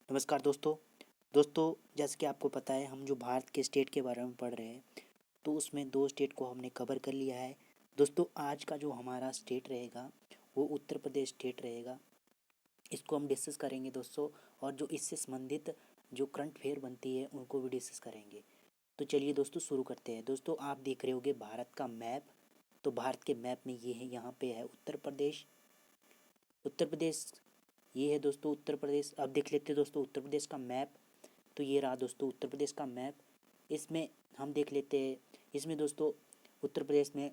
नमस्कार दोस्तों जैसे कि आपको पता है हम जो भारत के स्टेट के बारे में पढ़ रहे हैं तो उसमें दो स्टेट को हमने कवर कर लिया है। दोस्तों आज का जो हमारा स्टेट रहेगा वो उत्तर प्रदेश स्टेट रहेगा। इसको हम डिस्कस करेंगे दोस्तों, और जो इससे संबंधित जो करंट अफेयर बनती है उनको भी डिस्कस करेंगे। तो चलिए दोस्तों शुरू करते हैं। दोस्तों आप देख रहे होंगे भारत का मैप। तो भारत के मैप में ये है, यहाँ पे है उत्तर प्रदेश। उत्तर प्रदेश ये है दोस्तों उत्तर प्रदेश। अब देख लेते हैं दोस्तों उत्तर प्रदेश का मैप। तो ये रहा दोस्तों उत्तर प्रदेश का मैप। इसमें हम देख लेते हैं, इसमें दोस्तों उत्तर प्रदेश में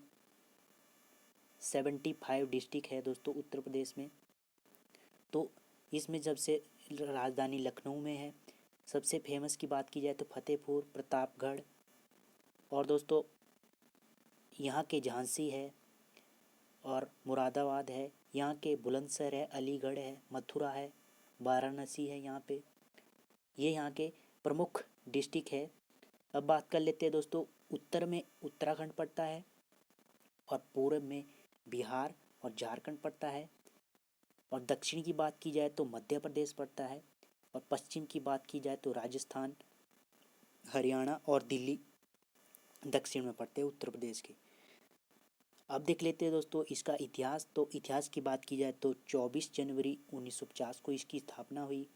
75 डिस्ट्रिक्ट है दोस्तों उत्तर प्रदेश में। तो इसमें जब से राजधानी लखनऊ में है। सबसे फेमस की बात की जाए तो फतेहपुर, प्रतापगढ़, और दोस्तों यहाँ के झांसी है और मुरादाबाद है। यहाँ के बुलंदशहर है, अलीगढ़ है, मथुरा है, वाराणसी है। यहाँ पे ये यहाँ के प्रमुख डिस्ट्रिक्ट है। अब बात कर लेते हैं दोस्तों, उत्तर में उत्तराखंड पड़ता है और पूर्व में बिहार और झारखंड पड़ता है, और दक्षिण की बात की जाए तो मध्य प्रदेश पड़ता है, और पश्चिम की बात की जाए तो राजस्थान, हरियाणा और दिल्ली दक्षिण में पड़ते हैं उत्तर प्रदेश के। अब देख लेते हैं दोस्तों इसका इतिहास। तो इतिहास की बात की जाए तो 24 जनवरी 1950 को इसकी स्थापना हुई।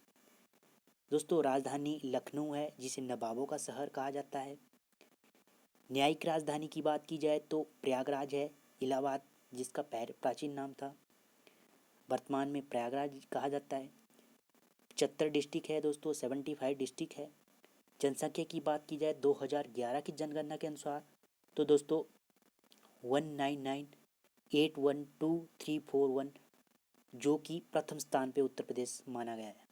दोस्तों राजधानी लखनऊ है जिसे नवाबों का शहर कहा जाता है। न्यायिक राजधानी की बात की जाए तो प्रयागराज है, इलाहाबाद जिसका प्राचीन नाम था, वर्तमान में प्रयागराज कहा जाता है। 75 डिस्ट्रिक्ट है दोस्तों, 75 डिस्ट्रिक्ट है। जनसंख्या की बात की जाए 2011 की जनगणना के अनुसार तो दोस्तों 199,812,341, जो कि प्रथम स्थान पे उत्तर प्रदेश माना गया है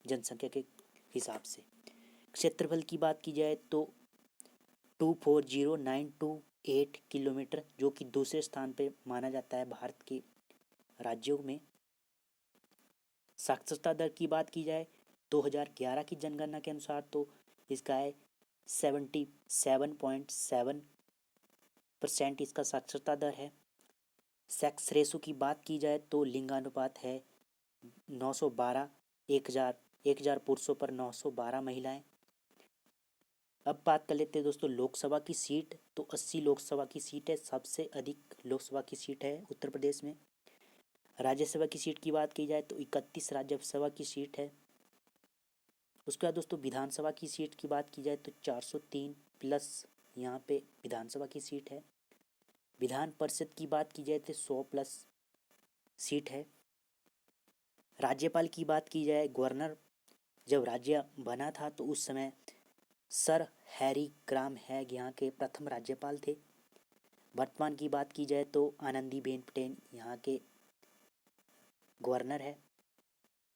जनसंख्या के हिसाब से। क्षेत्रफल की बात की जाए तो 240,928 किलोमीटर, जो कि दूसरे स्थान पे माना जाता है भारत के राज्यों में। साक्षरता दर की बात की जाए 2011 की जनगणना के अनुसार तो इसका है 77.7% इसका साक्षरता दर है। सेक्स रेशो की बात की जाए तो लिंगानुपात है 912, 1000 पुरुषों पर 912 महिलाएं। अब बात कर लेते हैं दोस्तों लोकसभा की सीट। तो 80 लोकसभा की सीट है, सबसे अधिक लोकसभा की सीट है उत्तर प्रदेश में। राज्यसभा की सीट की बात की जाए तो 31 राज्यसभा की सीट है। उसके बाद दोस्तों विधानसभा की सीट की बात की जाए तो 403 प्लस यहाँ पे विधानसभा की सीट है। विधान परिषद की बात की जाए तो 100 प्लस सीट है। राज्यपाल की बात की जाए, गवर्नर जब राज्य बना था तो उस समय सर हैरी ग्राम हैग यहाँ के प्रथम राज्यपाल थे। वर्तमान की बात की जाए तो आनंदीबेन पटेल यहाँ के गवर्नर है,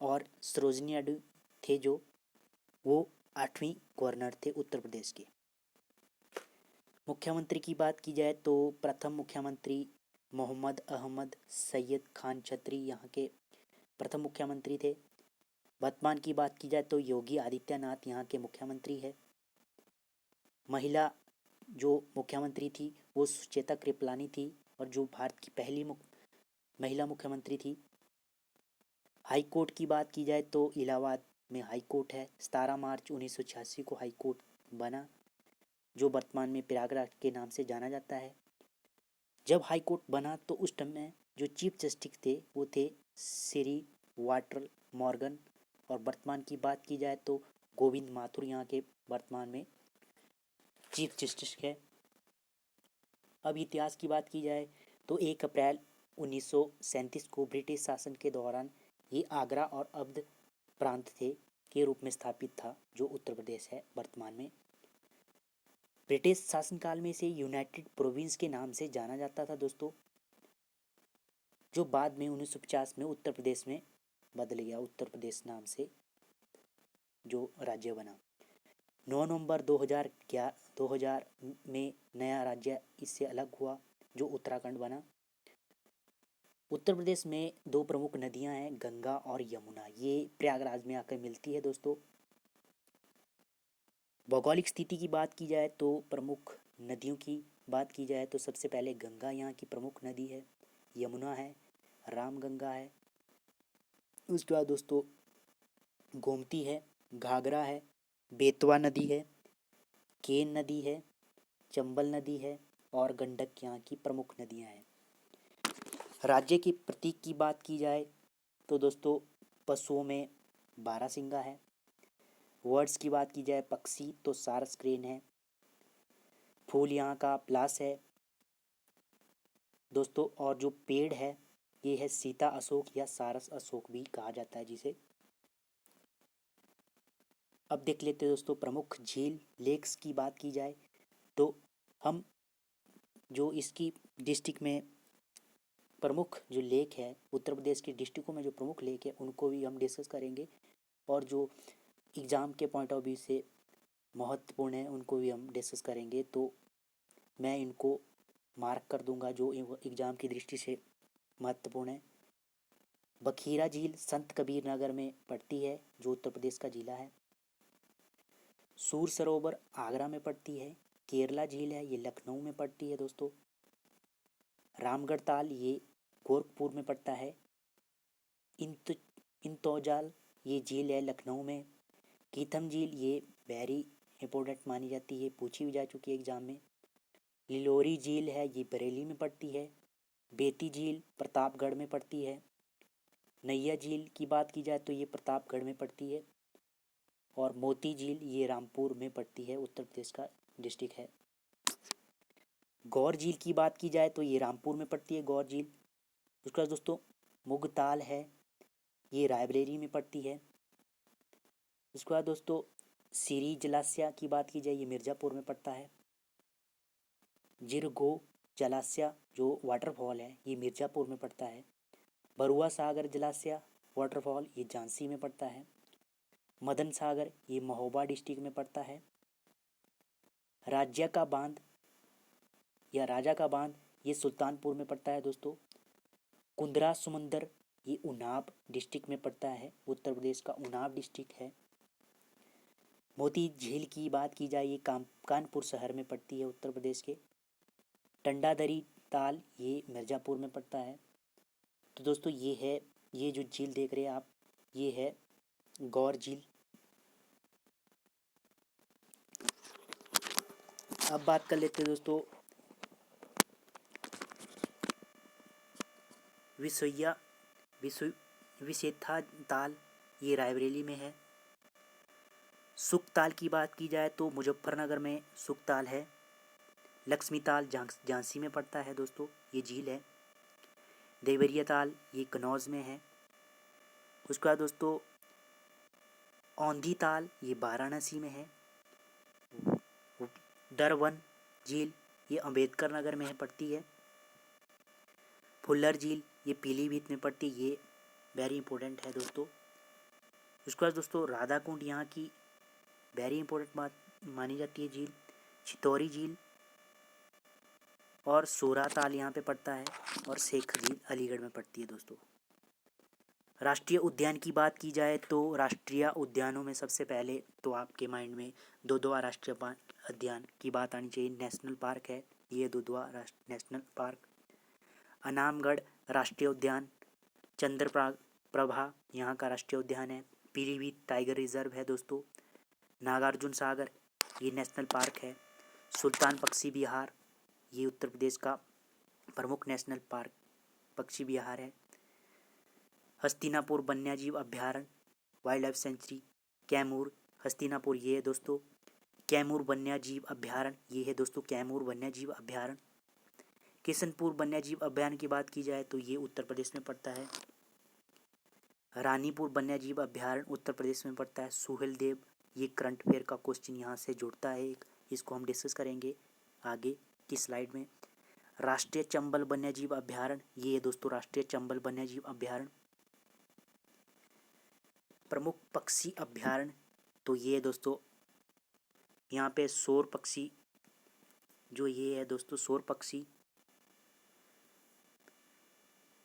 और सरोजिनी नायडू थे जो वो 8वीं गवर्नर थे उत्तर प्रदेश के। मुख्यमंत्री की बात की जाए तो प्रथम मुख्यमंत्री मोहम्मद अहमद सैयद खान छतरी यहाँ के प्रथम मुख्यमंत्री थे। वर्तमान की बात की जाए तो योगी आदित्यनाथ यहाँ के मुख्यमंत्री है। महिला जो मुख्यमंत्री थी वो सुचेता कृपलानी थी, और जो भारत की पहली महिला मुख्यमंत्री थी। हाई कोर्ट की बात की जाए तो इलाहाबाद में हाई कोर्ट है। 17 मार्च 1986 को हाई कोर्ट बना, जो वर्तमान में प्रयागराज के नाम से जाना जाता है। जब हाई कोर्ट बना तो उस टाइम में जो चीफ जस्टिस थे वो थे श्री वाटर मॉर्गन, और वर्तमान की बात की जाए तो गोविंद माथुर यहाँ के वर्तमान में चीफ जस्टिस है। अब इतिहास की बात की जाए तो 1 अप्रैल 1937 को ब्रिटिश शासन के दौरान ये आगरा और अवध प्रांत थे के रूप में स्थापित था, जो उत्तर प्रदेश है वर्तमान में। ब्रिटिश शासनकाल में इसे यूनाइटेड प्रोविंस के नाम से जाना जाता था दोस्तों, जो बाद में 1950 में उत्तर प्रदेश में बदल गया, उत्तर प्रदेश नाम से जो राज्य बना। 9 नवंबर 2000 में नया राज्य इससे अलग हुआ, जो उत्तराखंड बना। उत्तर प्रदेश में दो प्रमुख नदियां हैं, गंगा और यमुना। ये प्रयागराज में आकर मिलती है दोस्तों। भौगोलिक स्थिति की बात की जाए तो प्रमुख नदियों की बात की जाए तो सबसे पहले गंगा यहाँ की प्रमुख नदी है, यमुना है, रामगंगा है। उसके बाद दोस्तों गोमती है, घाघरा है, बेतवा नदी है, केन नदी है, चंबल नदी है और गंडक यहाँ की प्रमुख नदियाँ हैं। राज्य की प्रतीक की बात की जाए तो दोस्तों पशुओं में बारहसिंगा है। वर्ड्स की बात की जाए पक्षी तो सारस क्रेन है। फूल यहाँ का प्लास है दोस्तों। और जो पेड़ है ये है सीता अशोक या सारस अशोक भी कहा जाता है जिसे। अब देख लेते हैं दोस्तों प्रमुख झील लेक्स की बात की जाए तो हम जो इसकी डिस्ट्रिक्ट में प्रमुख जो लेक है, उत्तर प्रदेश के डिस्ट्रिक्टों में जो प्रमुख लेक है उनको भी हम डिस्कस करेंगे और जो एग्ज़ाम के पॉइंट ऑफ व्यू से महत्वपूर्ण है उनको भी हम डिस्कस करेंगे। तो मैं इनको मार्क कर दूंगा जो एग्ज़ाम की दृष्टि से महत्वपूर्ण है। बखीरा झील संत कबीर नगर में पड़ती है जो उत्तर प्रदेश का जिला है। सूर सरोवर आगरा में पड़ती है। केरला झील है ये लखनऊ में पड़ती है दोस्तों। रामगढ़ ताल ये गोरखपुर में पड़ता है। इंतौजाल ये झील है लखनऊ में। कीथम झील ये वेरी इंपॉर्टेंट मानी जाती है, पूछी भी जा चुकी है एग्जाम में। लिलोरी झील है ये बरेली में पड़ती है। बेती झील प्रतापगढ़ में पड़ती है। नैया झील की बात की जाए तो ये प्रतापगढ़ में पड़ती है। और मोती झील ये रामपुर में पड़ती है, उत्तर प्रदेश का डिस्ट्रिक्ट है। गौर झील की बात की जाए तो ये रामपुर में पड़ती है गौर झील। उसके बाद दोस्तों मुगताल है ये रायबरेली में पड़ती है। उसके बाद दोस्तों सिरी जलाशय की बात की जाए ये मिर्ज़ापुर में पड़ता है। जिरगो जलाशय जो वाटरफॉल है ये मिर्ज़ापुर में पड़ता है। बरुआ सागर जलाशय वाटरफॉल ये झांसी में पड़ता है। मदन सागर ये महोबा डिस्ट्रिक्ट में पड़ता है। राज्य का बांध या राजा का बांध ये सुल्तानपुर में पड़ता है दोस्तों। कुंदरा समुंदर ये उन्नाव डिस्ट्रिक्ट में पड़ता है, उत्तर प्रदेश का उन्नाव डिस्ट्रिक्ट है। मोती झील की बात की जाए ये कानपुर शहर में पड़ती है, उत्तर प्रदेश के। टंडादरी ताल ये मिर्ज़ापुर में पड़ता है। तो दोस्तों ये है, ये जो झील देख रहे हैं आप ये है गौर झील। अब बात कर लेते हैं दोस्तों विशेषा ताल ये रायबरेली में है। सुखताल की बात की जाए तो मुजफ्फरनगर में सुखताल है। लक्ष्मी ताल झांसी में पड़ता है दोस्तों, ये झील है। देवरिया ताल ये कन्नौज में है। उसके बाद दोस्तों औंधी ताल ये वाराणसी में है। दरवन झील ये अम्बेडकर नगर में है पड़ती है। फुल्लर झील ये पीलीभीत में पड़ती है, ये वेरी इंपॉर्टेंट है दोस्तों। उसके बाद दोस्तों राधा कुंड यहाँ की वेरी इंपॉर्टेंट बात मानी जाती है झील। चितौरी झील और सोरा ताल यहाँ पे पड़ता है। और शेख झील अलीगढ़ में पड़ती है दोस्तों। राष्ट्रीय उद्यान की बात की जाए तो राष्ट्रीय उद्यानों में सबसे पहले तो आपके माइंड में दुधवा राष्ट्रीय उद्यान की बात आनी चाहिए। नेशनल पार्क है ये दुधवा नेशनल पार्क। अनामगढ़ राष्ट्रीय उद्यान, चंद्रप्रभा यहाँ का राष्ट्रीय उद्यान है। पीलीभीत टाइगर रिजर्व है दोस्तों। नागार्जुन सागर ये नेशनल पार्क है। सुल्तान पक्षी विहार ये उत्तर प्रदेश का प्रमुख नेशनल पार्क पक्षी विहार है। हस्तिनापुर वन्यजीव अभ्यारण्य wild life sanctuary Kaimur Hastinapur ये है दोस्तों। कैमूर वन्यजीव अभ्यारण्य ये है दोस्तों, कैमूर वन्यजीव अभ्यारण्य। किशनपुर वन्यजीव अभ्यारण्य की बात की जाए तो ये उत्तर प्रदेश में पड़ता है। रानीपुर वन्यजीव अभ्यारण्य उत्तर प्रदेश में पड़ता है। सुहेल देव ये करंट अफेयर का क्वेश्चन यहाँ से जुड़ता है, इसको हम डिस्कस करेंगे आगे की स्लाइड में। राष्ट्रीय चंबल वन्यजीव अभ्यारण्य ये है दोस्तों, राष्ट्रीय चंबल वन्यजीव अभ्यारण्य। प्रमुख पक्षी अभ्यारण्य तो ये है दोस्तों, यहाँ पे शोर पक्षी जो ये है दोस्तों शोर पक्षी।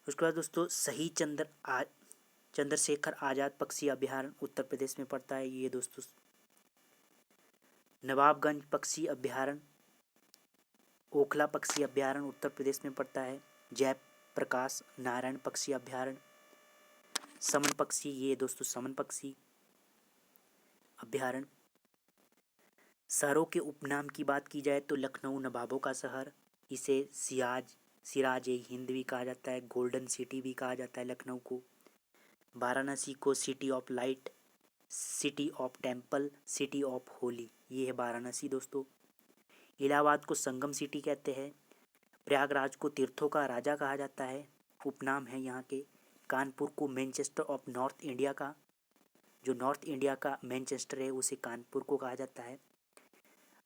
उसके बाद दोस्तों शहीद चंद्रशेखर आज़ाद पक्षी अभ्यारण्य उत्तर प्रदेश में पड़ता है ये दोस्तों। नवाबगंज पक्षी अभ्यारण्य, ओखला पक्षी अभ्यारण्य उत्तर प्रदेश में पड़ता है। जयप्रकाश नारायण पक्षी अभ्यारण्य। समन पक्षी ये दोस्तों समन पक्षी। अभ्यारण्य। शहरों के उपनाम की बात की जाए तो लखनऊ नवाबों का शहर, इसे सिराज ए हिंद भी कहा जाता है, गोल्डन सिटी भी कहा जाता है लखनऊ को। वाराणसी को city of light, city of temple, city of Holi, ये है वाराणसी दोस्तों। इलाहाबाद को संगम सिटी कहते हैं। प्रयागराज को तीर्थों का राजा कहा जाता है, उपनाम है यहाँ के। कानपुर को मैनचेस्टर ऑफ नॉर्थ इंडिया का, जो नॉर्थ इंडिया का मैनचेस्टर है उसे कानपुर को कहा जाता है।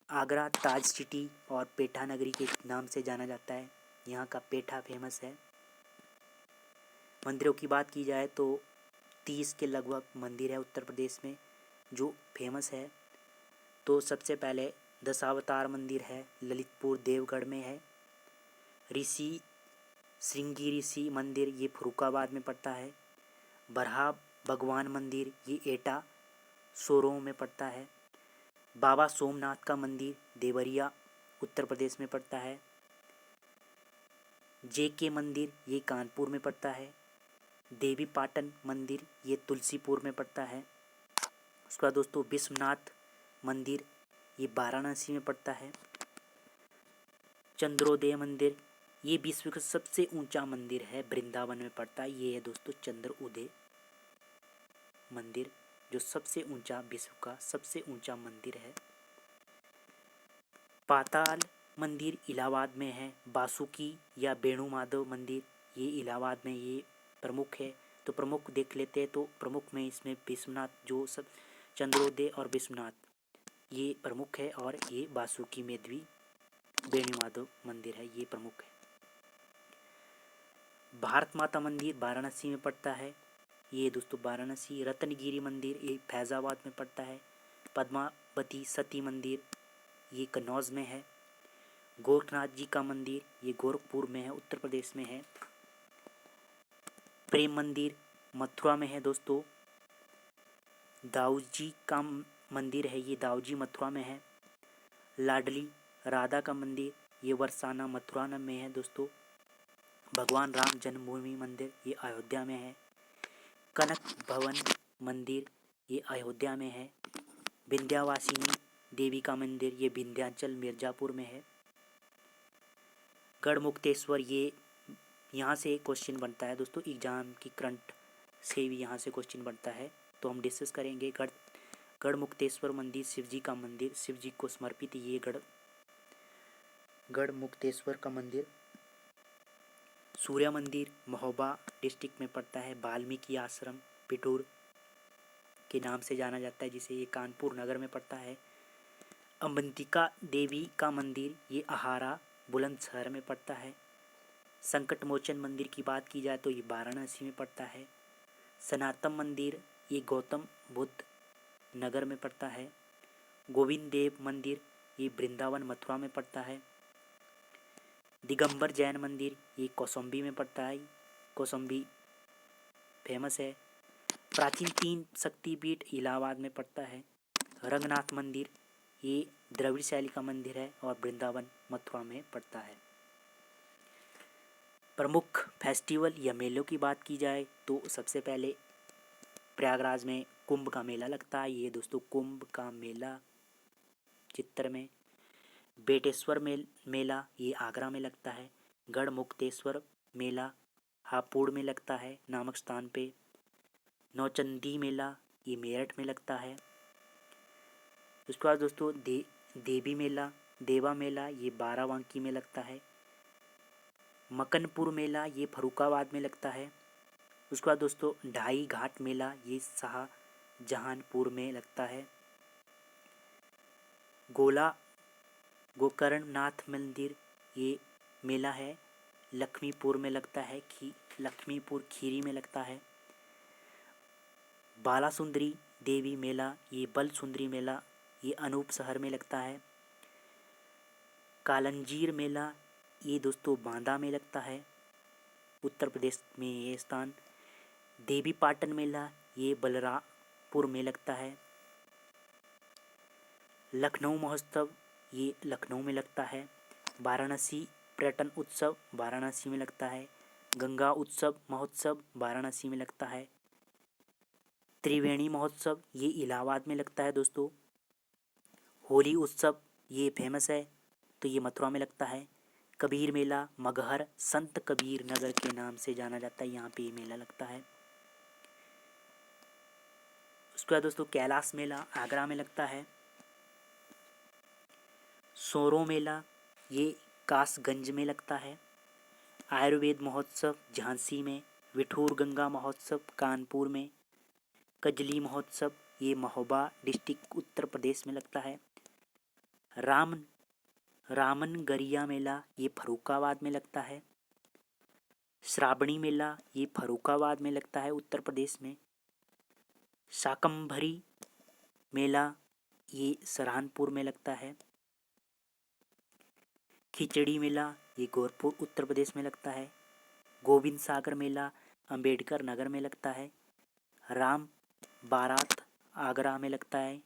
आगरा ताज सिटी और पेठा नगरी के नाम से जाना जाता है, यहाँ का पेठा फेमस है। मंदिरों की बात की जाए तो 30 के लगभग मंदिर है उत्तर प्रदेश में जो फेमस है। तो सबसे पहले दशावतार मंदिर है, ललितपुर देवगढ़ में है। ऋषि श्रृंगी ऋषि मंदिर, ये फर्रुखाबाद में पड़ता है। बरहा भगवान मंदिर, ये एटा सोरों में पड़ता है। बाबा सोमनाथ का मंदिर देवरिया उत्तर प्रदेश में पड़ता है। JK मंदिर, ये कानपुर में पड़ता है। देवी पाटन मंदिर, ये तुलसीपुर में पड़ता है। उसके बाद दोस्तों विश्वनाथ मंदिर, ये वाराणसी में पड़ता है। चंद्रोदय मंदिर, ये विश्व का सबसे ऊंचा मंदिर है, वृंदावन में पड़ता है। ये है दोस्तों चंद्रोदय मंदिर, जो सबसे ऊंचा, विश्व का सबसे ऊंचा मंदिर है। पाताल मंदिर इलाहाबाद में है। बासुकी या वेणु माधव मंदिर, ये इलाहाबाद में ये प्रमुख है। तो प्रमुख देख लेते हैं, तो प्रमुख में इसमें विश्वनाथ, जो सब चंद्रोदय और विश्वनाथ ये प्रमुख है, और ये बासुकी में भी वेणु माधव मंदिर है, ये प्रमुख है। भारत माता मंदिर वाराणसी में पड़ता है, ये दोस्तों वाराणसी। रत्नगिरी मंदिर, ये फैजाबाद में पड़ता है। पद्मावती सती मंदिर, ये कन्नौज में है। गोरखनाथ जी का मंदिर, ये गोरखपुर में है, उत्तर प्रदेश में है। प्रेम मंदिर मथुरा में है दोस्तों। दाऊजी का मंदिर है, ये दाऊजी मथुरा में है। लाडली राधा का मंदिर, ये बरसाना मथुरा में है दोस्तों। भगवान राम जन्मभूमि मंदिर, ये अयोध्या में है। कनक भवन मंदिर, ये अयोध्या में है। विंध्यवासिनी देवी का मंदिर, ये विंध्याचल मिर्जापुर में है। गढ़मुक्तेश्वर, ये यहाँ से क्वेश्चन बनता है दोस्तों, एग्जाम की करंट से भी यहाँ से क्वेश्चन बनता है, तो हम डिस्कस करेंगे। गढ़मुक्तेश्वर मंदिर शिव जी का मंदिर, शिव जी को समर्पित ये गढ़मुक्तेश्वर का मंदिर। सूर्य मंदिर महोबा डिस्ट्रिक्ट में पड़ता है। वाल्मीकि आश्रम पिटूर के नाम से जाना जाता है, जिसे ये कानपुर नगर में पड़ता है। अवंतिका देवी का मंदिर, ये आहारा बुलंदशहर में पड़ता है। संकट मोचन मंदिर की बात की जाए तो ये वाराणसी में पड़ता है। सनातन मंदिर, ये गौतम बुद्ध नगर में पड़ता है। गोविंद देव मंदिर, ये वृंदावन मथुरा में पड़ता है। दिगंबर जैन मंदिर, ये कौशाम्बी में पड़ता है, कौशाम्बी फेमस है। प्राचीन 3 शक्तिपीठ इलाहाबाद में पड़ता है। रंगनाथ मंदिर, ये द्रविड़ शैली का मंदिर है और वृंदावन मथुरा में पड़ता है। प्रमुख फेस्टिवल या मेलों की बात की जाए तो सबसे पहले प्रयागराज में कुंभ का मेला लगता है, ये दोस्तों कुंभ का मेला चित्र में। बेटेश्वर मेला, ये आगरा में लगता है। गढ़मुक्तेश्वर मेला हापुड़ में लगता है नामक स्थान पे। नौचंदी मेला, ये मेरठ में लगता है। उसके बाद दोस्तों देवा मेला, ये बाराबंकी में लगता है। मकनपुर मेला, ये फर्रुखाबाद में लगता है। उसके बाद दोस्तों ढाई घाट मेला, ये शाहजहांपुर में लगता है। गोकर्णनाथ मंदिर, ये मेला है लक्ष्मीपुर में लगता है, लक्ष्मीपुर खीरी में लगता है। बालासुंदरी देवी मेला, ये बलसुंदरी मेला, ये अनूप शहर में लगता है। कालंजीर मेला, ये दोस्तों बांदा में लगता है, उत्तर प्रदेश में ये स्थान। देवी पाटन मेला, ये बलरामपुर में लगता है। लखनऊ महोत्सव, ये लखनऊ में लगता है। वाराणसी पर्यटन उत्सव, वाराणसी में लगता है। गंगा उत्सव महोत्सव, वाराणसी में लगता है। त्रिवेणी महोत्सव ये इलाहाबाद में लगता है दोस्तों। होली उत्सव ये फेमस है, तो ये मथुरा में लगता है। कबीर मेला मगहर संत कबीर नगर के नाम से जाना जाता है, यहाँ पे ये मेला लगता है। उसके बाद दोस्तों कैलाश मेला आगरा में लगता है। सोरो मेला ये कासगंज में लगता है। आयुर्वेद महोत्सव झांसी में। विठूर गंगा महोत्सव कानपुर में। कजली महोत्सव ये महोबा डिस्ट्रिक्ट उत्तर प्रदेश में लगता है। रामनगरिया मेला ये फर्रुखाबाद में लगता है। श्रावणी मेला ये फर्रुखाबाद में लगता है उत्तर प्रदेश में। शाकंभरी मेला ये सहारनपुर में लगता है। खिचड़ी मेला ये गोरखपुर उत्तर प्रदेश में लगता है। गोविंद सागर मेला अंबेडकर नगर में लगता है। राम बारात आगरा में लगता है।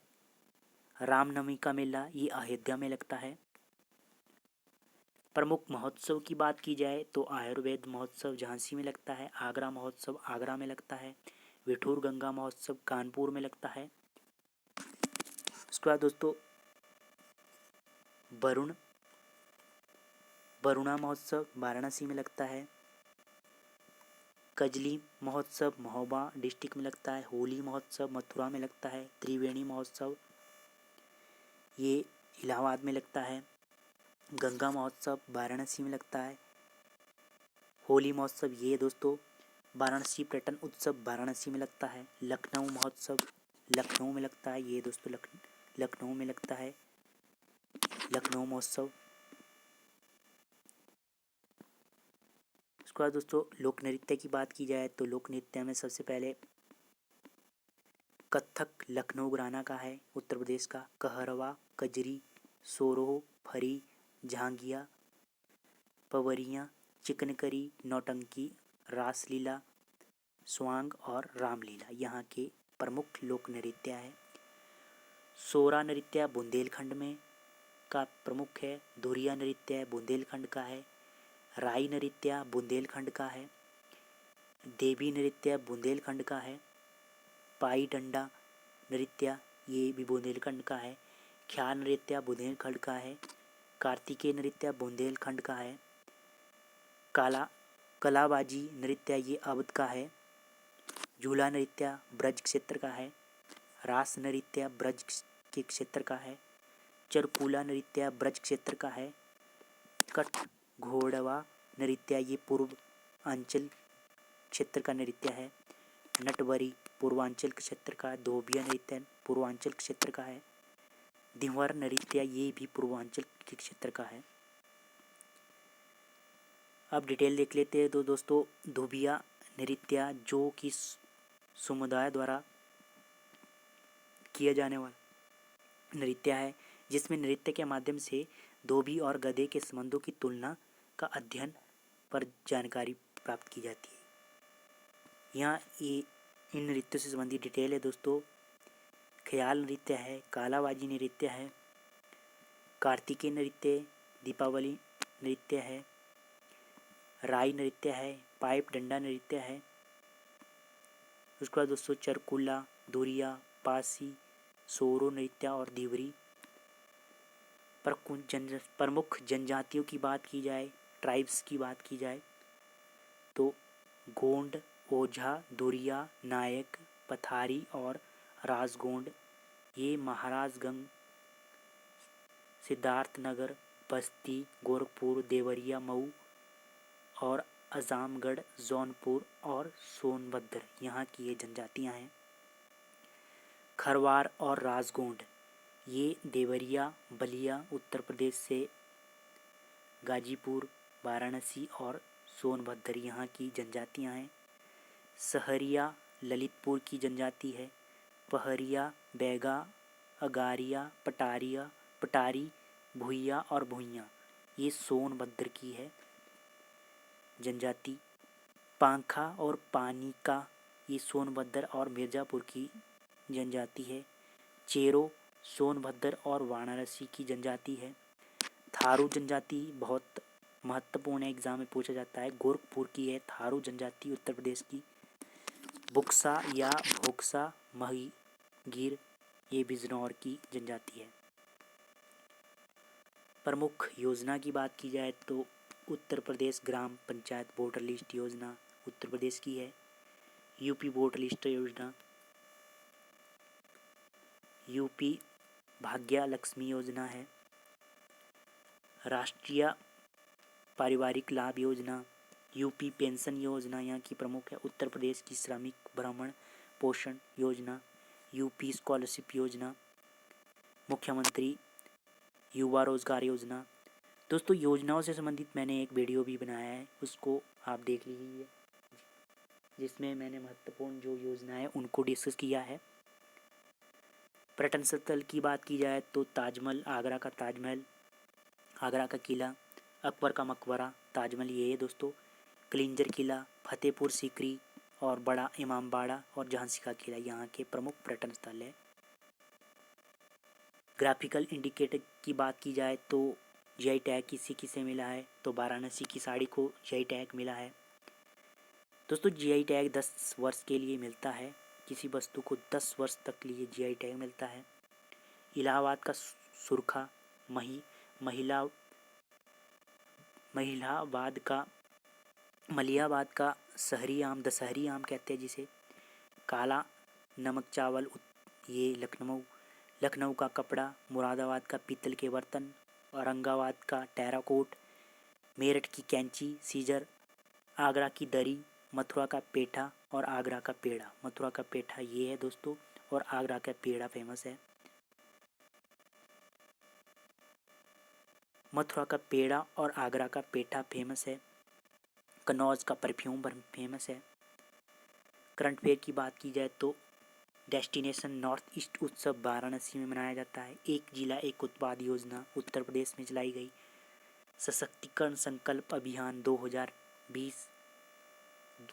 रामनवमी का मेला ये अयोध्या में लगता है। प्रमुख महोत्सव की बात की जाए तो आयुर्वेद महोत्सव झांसी में लगता है। आगरा महोत्सव आगरा में लगता है। विठूर गंगा महोत्सव कानपुर में लगता है। उसके बाद दोस्तों वरुणा महोत्सव वाराणसी में लगता है। कजली महोत्सव महोबा डिस्ट्रिक्ट में लगता है। होली महोत्सव मथुरा में लगता है। त्रिवेणी महोत्सव ये इलाहाबाद में लगता है। गंगा महोत्सव वाराणसी में लगता है। होली महोत्सव ये दोस्तों वाराणसी पर्यटन उत्सव वाराणसी में लगता है। लखनऊ महोत्सव लखनऊ में लगता है, ये दोस्तों लखनऊ में लगता है लखनऊ महोत्सव। उसके बाद दोस्तों लोक नृत्य की बात की जाए तो लोक नृत्य में सबसे पहले कथक लखनऊ घराना का है उत्तर प्रदेश का। कहरवा कजरी सोरो फरी झांगिया पवरियाँ चिकनकरी नौटंकी रासलीला स्वांग और रामलीला यहाँ के प्रमुख लोक नृत्य है। सोरा नृत्य बुंदेलखंड में का प्रमुख है। धुरिया नृत्य बुंदेलखंड का है। राई नृत्य बुंदेलखंड का है। देवी नृत्य बुंदेलखंड का है। पाई डंडा नृत्य ये भी बुंदेलखंड का है। ख्याल नृत्य बुंदेलखंड का है। कार्तिकेय नृत्य बुंदेलखंड का है। कलाबाजी नृत्य ये अवध का है। झूला नृत्य ब्रज क्षेत्र का है। रास नृत्य ब्रज के क्षेत्र का है। चरकूला नृत्य ब्रज क्षेत्र का है। कठ घोड़वा नृत्य ये पूर्वांचल क्षेत्र का नृत्य है। नटवरी पूर्वांचल क्षेत्र का। धोबिया नृत्य पूर्वांचल क्षेत्र का है। दिंवर नृत्य ये भी पूर्वांचल के क्षेत्र का है। अब डिटेल देख लेते हैं। तो दोस्तों धोबिया नृत्य जो कि समुदाय द्वारा किया जाने वाला नृत्य है, जिसमें नृत्य के माध्यम से धोबी और गधे के संबंधों की तुलना का अध्ययन पर जानकारी प्राप्त की जाती है। यहाँ ये इन नृत्यों से संबंधित डिटेल है दोस्तों। ख्याल नृत्य है। कालाबाजी नृत्य है। कार्तिकेय नृत्य दीपावली नृत्य है। राई नृत्य है। पाइप डंडा नृत्य है। उसके बाद दोस्तों चरकुल्ला धुरिया पासी सोरो नृत्य और दिवरी। प्रमुख जनजातियों की बात की जाए, ट्राइब्स की बात की जाए तो गोंड ओझा धुरिया नायक पथारी और राजगोंड ये महाराजगंज सिद्धार्थनगर बस्ती गोरखपुर देवरिया मऊ और आजमगढ़ जौनपुर और सोनभद्र यहाँ की ये जनजातियाँ हैं। खरवार और राजगोंड ये देवरिया बलिया उत्तर प्रदेश से। गाजीपुर वाराणसी और सोनभद्र यहाँ की जनजातियाँ हैं। सहरिया ललितपुर की जनजाति है। पहरिया बैगा अगारिया पटारी भुइया और भुइयाँ ये सोनभद्र की है जनजाति। पांखा और पानिका ये सोनभद्र और मिर्ज़ापुर की जनजाति है। चेरो सोनभद्र और वाराणसी की जनजाति है। थारू जनजाति बहुत महत्वपूर्ण एग्जाम में पूछा जाता है। गोरखपुर की है थारू जनजाति उत्तर प्रदेश की। बुक्सा या भोक्सा महिगीर, ये बिजनौर की जनजाति है। प्रमुख योजना की बात की जाए तो उत्तर प्रदेश ग्राम पंचायत वोटर लिस्ट योजना उत्तर प्रदेश की है। यूपी वोटर लिस्ट योजना, यूपी भाग्य लक्ष्मी योजना है। राष्ट्रीय पारिवारिक लाभ योजना, यूपी पेंशन योजना यहाँ की प्रमुख है। उत्तर प्रदेश की श्रमिक भ्रमण पोषण योजना, यूपी स्कॉलरशिप योजना, मुख्यमंत्री युवा रोजगार योजना। दोस्तों योजनाओं से संबंधित मैंने एक वीडियो भी बनाया है, उसको आप देख लीजिए, जिसमें मैंने महत्वपूर्ण जो योजनाएं उनको डिस्कस किया है। पर्यटन स्थल की बात की जाए तो ताजमहल, आगरा का ताजमहल, आगरा का किला, अकबर का मकबरा, ताजमहल ये है दोस्तों। क्लिंजर किला, फतेहपुर सीकरी और बड़ा इमामबाड़ा और झांसी का किला यहाँ के प्रमुख पर्यटन स्थल है। ग्राफिकल इंडिकेटर की बात की जाए तो जीआई टैग किसी किसे मिला है, तो वाराणसी की साड़ी को जीआई टैग मिला है। दोस्तों जीआई टैग 10 वर्ष के लिए मिलता है, किसी वस्तु को 10 वर्ष तक लिए जीआई टैग मिलता है। इलाहाबाद का सुरखा, मलिहाबाद का शहरी आम, दशहरी आम कहते हैं जिसे। काला नमक चावल ये लखनऊ का कपड़ा, मुरादाबाद का पीतल के बर्तन, औरंगाबाद का टेराकोट, मेरठ की कैंची सीजर, आगरा की दरी, मथुरा का पेठा और आगरा का पेड़ा। मथुरा का पेठा ये है दोस्तों और आगरा का पेड़ा फेमस है। मथुरा का पेड़ा और आगरा का पेठा फेमस है। कन्नौज का परफ्यूम फेमस है। करंट अफेयर की बात की जाए तो डेस्टिनेशन नॉर्थ ईस्ट उत्सव वाराणसी में मनाया जाता है। एक जिला एक उत्पाद योजना उत्तर प्रदेश में चलाई गई। सशक्तिकरण संकल्प अभियान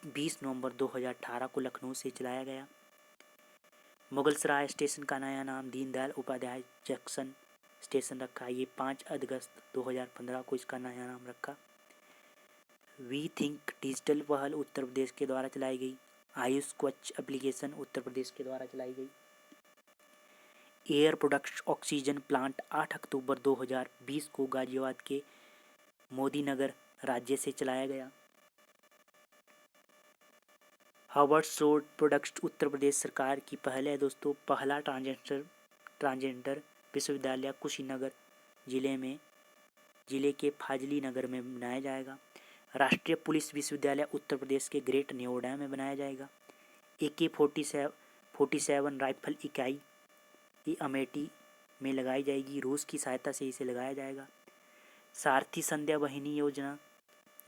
20 नवंबर 2018 को लखनऊ से चलाया गया। मुगलसराय स्टेशन का नया नाम दीनदयाल उपाध्याय जंक्शन स्टेशन रखा। ये 5 अगस्त 2015 को इसका नया नाम रखा। वी थिंक डिजिटल पहल उत्तर प्रदेश के द्वारा चलाई गई। आयुष स्वच्छ एप्लीकेशन उत्तर प्रदेश के द्वारा चलाई गई। एयर प्रोडक्ट ऑक्सीजन प्लांट 8 अक्टूबर 2020 को गाजियाबाद के मोदीनगर राज्य से चलाया गया। Harvard road products Uttar Pradesh सरकार की पहल है दोस्तों। पहला ट्रांसजेंडर विश्वविद्यालय कुशीनगर जिले के फाजली नगर में बनाया जाएगा। राष्ट्रीय पुलिस विश्वविद्यालय उत्तर प्रदेश के ग्रेट नोएडा में बनाया जाएगा। AK-47 राइफल इकाई ये अमेठी में लगाई जाएगी। रूस की सहायता से इसे लगाया जाएगा। सारथी संध्या वाहिनी योजना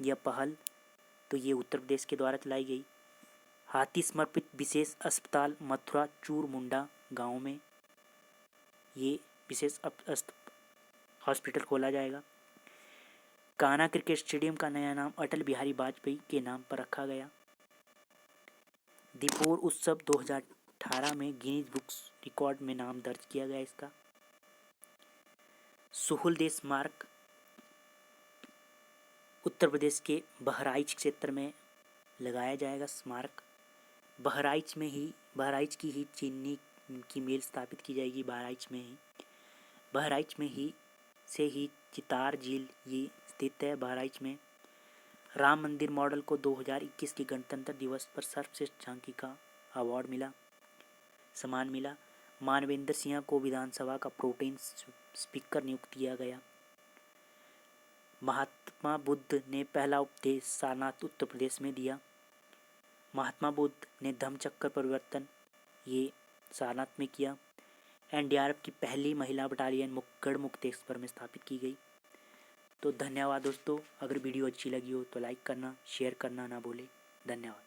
यह पहल तो ये उत्तर प्रदेश के द्वारा चलाई गई। हाथी समर्पित विशेष अस्पताल मथुरा चूरमुंडा गांव में ये विशेष हॉस्पिटल खोला जाएगा। कान्हा क्रिकेट स्टेडियम का नया नाम अटल बिहारी वाजपेयी के नाम पर रखा गया। दीपोर उत्सव 2018 में गिनीज बुक्स रिकॉर्ड में नाम दर्ज किया गया इसका। सुहुलदेव स्मारक उत्तर प्रदेश के बहराइच क्षेत्र में लगाया जाएगा स्मारक। बहराइच की ही चीनी की मिल स्थापित की जाएगी। बहराइच में ही चितार झील ये स्थित है बहराइच में। राम मंदिर मॉडल को 2021 के गणतंत्र दिवस पर सर्वश्रेष्ठ झांकी का अवार्ड सम्मान मिला। मानवेंद्र सिंह को विधानसभा का प्रोटेम स्पीकर नियुक्त किया गया। महात्मा बुद्ध ने पहला उपदेश सारनाथ उत्तर प्रदेश में दिया। महात्मा बुद्ध ने धम्मचक्र परिवर्तन ये सारनाथ में किया। NDRF की पहली महिला बटालियन गढ़मुक्तेश्वर में स्थापित की गई। तो धन्यवाद दोस्तों। अगर वीडियो अच्छी लगी हो तो लाइक करना, शेयर करना ना भूलें। धन्यवाद।